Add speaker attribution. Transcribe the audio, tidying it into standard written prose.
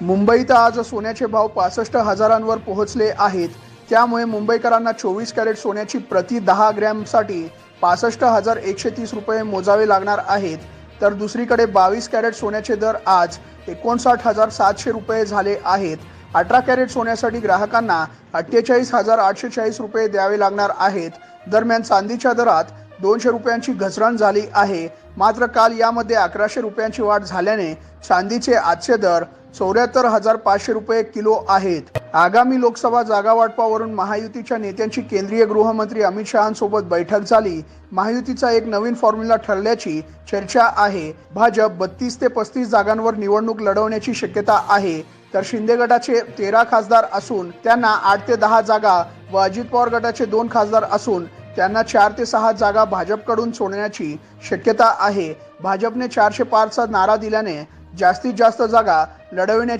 Speaker 1: मुंबईत आज सोन्याचे भाव 65,000वर पोहोचले आहेत। त्यामुळे मुंबईकरांना 24 कॅरेट सोन्याची प्रति 10 ग्रॅमसाठी 65,130 रुपये मोजावे लागणार आहेत। तर दुसरीकडे 22 कॅरेट सोन्याचे दर आज 59,700 रुपये झाले आहेत। 18 कॅरेट सोन्यासाठी ग्राहकांना 48,840 रुपये द्यावे लागणार आहेत। दरम्यान चांदीच्या दरात 200 रुपयांची घसरण झाली आहे। मात्र काल यामध्ये 1100 रुपयांची वाढ झाल्याने चांदीचे आजचे दर 74,500 रुपये किलो आहेत। आगामी लोकसभा जागा वाटपावरून महायुतीच्या नेत्यांची केंद्रीय गृहमंत्री अमित शहांसोबत बैठक झाली। महायुतीचा एक नवीन फॉर्म्युला ठरल्याची चर्चा आहे। भाजप 32 ते 35 जागांवर निवडणूक लढवण्याची शक्यता आहे, तर शिंदे गटाचे 13 खासदार असून त्यांना 8 ते 10 जागा व अजित पवार गटाचे 2 खासदार असून त्यांना 4 ते 6 जागा भाजपकडून सोडण्याची शक्यता आहे। भाजपने 400 पारचा नारा दिल्याने जास्तीत जास्त जागा लढवण्याची